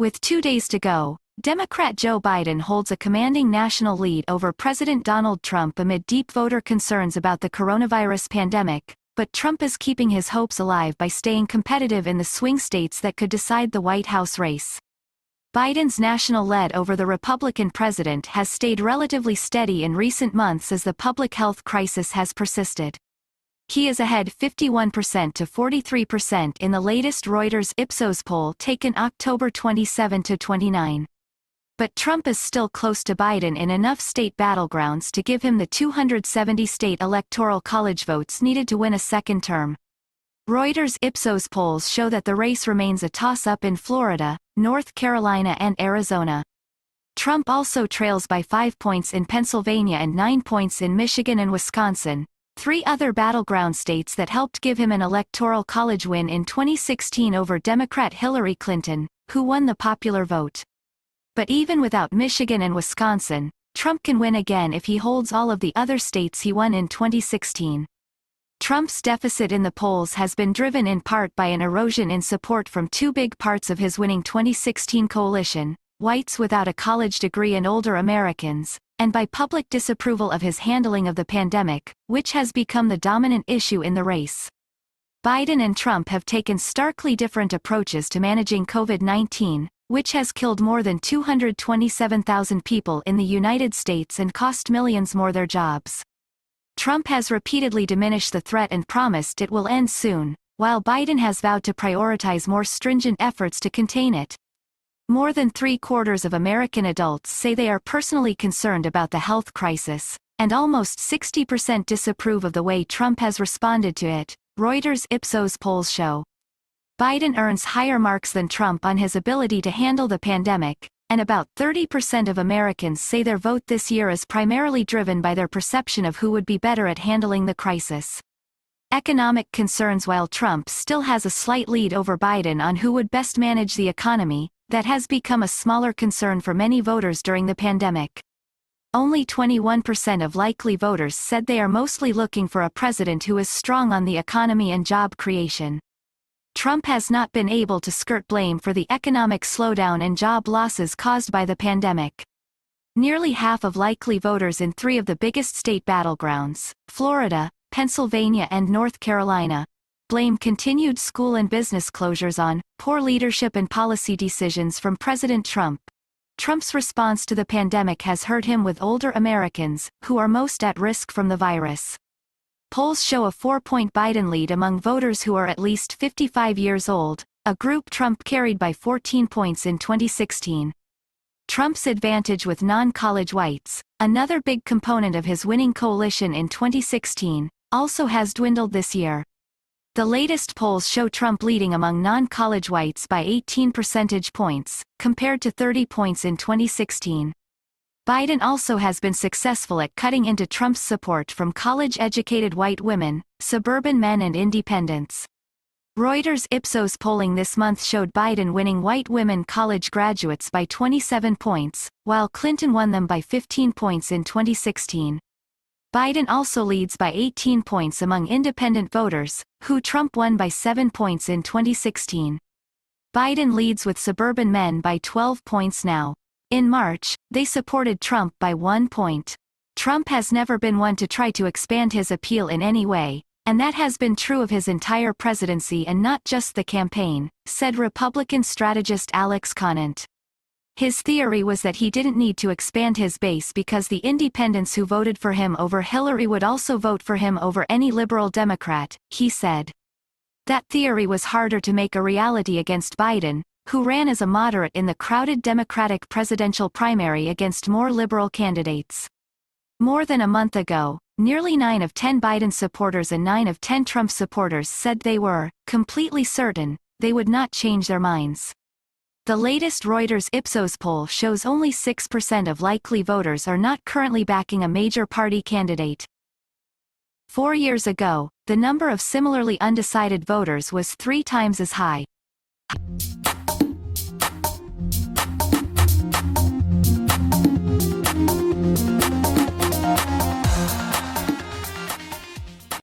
With 2 days to go, Democrat Joe Biden holds a commanding national lead over President Donald Trump amid deep voter concerns about the coronavirus pandemic, but Trump is keeping his hopes alive by staying competitive in the swing states that could decide the White House race. Biden's national lead over the Republican president has stayed relatively steady in recent months as the public health crisis has persisted. He is ahead 51% to 43% in the latest Reuters Ipsos poll taken October 27 to 29. But Trump is still close to Biden in enough state battlegrounds to give him the 270 state Electoral College votes needed to win a second term. Reuters Ipsos polls show that the race remains a toss-up in Florida, North Carolina and Arizona. Trump also trails by 5 points in Pennsylvania and 9 points in Michigan and Wisconsin, three other battleground states that helped give him an Electoral College win in 2016 over Democrat Hillary Clinton, who won the popular vote. But even without Michigan and Wisconsin, Trump can win again if he holds all of the other states he won in 2016. Trump's deficit in the polls has been driven in part by an erosion in support from two big parts of his winning 2016 coalition, whites without a college degree and older Americans, and by public disapproval of his handling of the pandemic, which has become the dominant issue in the race. Biden and Trump have taken starkly different approaches to managing COVID-19, which has killed more than 227,000 people in the United States and cost millions more their jobs. Trump has repeatedly diminished the threat and promised it will end soon, while Biden has vowed to prioritize more stringent efforts to contain it. More than 3/4 of American adults say they are personally concerned about the health crisis, and almost 60% disapprove of the way Trump has responded to it, Reuters Ipsos polls show. Biden earns higher marks than Trump on his ability to handle the pandemic, and about 30% of Americans say their vote this year is primarily driven by their perception of who would be better at handling the crisis. Economic concerns. While Trump still has a slight lead over Biden on who would best manage the economy, that has become a smaller concern for many voters during the pandemic. Only 21% of likely voters said they are mostly looking for a president who is strong on the economy and job creation. Trump has not been able to skirt blame for the economic slowdown and job losses caused by the pandemic. Nearly half of likely voters in three of the biggest state battlegrounds, Florida, Pennsylvania and North Carolina, blame continued school and business closures on poor leadership and policy decisions from President Trump. Trump's response to the pandemic has hurt him with older Americans, who are most at risk from the virus. Polls show a 4-point Biden lead among voters who are at least 55 years old, a group Trump carried by 14 points in 2016. Trump's advantage with non-college whites, another big component of his winning coalition in 2016, also has dwindled this year. The latest polls show Trump leading among non-college whites by 18 percentage points, compared to 30 points in 2016. Biden also has been successful at cutting into Trump's support from college-educated white women, suburban men and independents. Reuters Ipsos polling this month showed Biden winning white women college graduates by 27 points, while Clinton won them by 15 points in 2016. Biden also leads by 18 points among independent voters, who Trump won by 7 points in 2016. Biden leads with suburban men by 12 points now. In March, they supported Trump by 1 point. Trump has never been one to try to expand his appeal in any way, and that has been true of his entire presidency and not just the campaign, said Republican strategist Alex Conant. His theory was that he didn't need to expand his base because the independents who voted for him over Hillary would also vote for him over any liberal Democrat, he said. That theory was harder to make a reality against Biden, who ran as a moderate in the crowded Democratic presidential primary against more liberal candidates. More than a month ago, nearly 9 of 10 Biden supporters and 9 of 10 Trump supporters said they were completely certain they would not change their minds. The latest Reuters Ipsos poll shows only 6% of likely voters are not currently backing a major party candidate. 4 years ago, the number of similarly undecided voters was 3 times as high.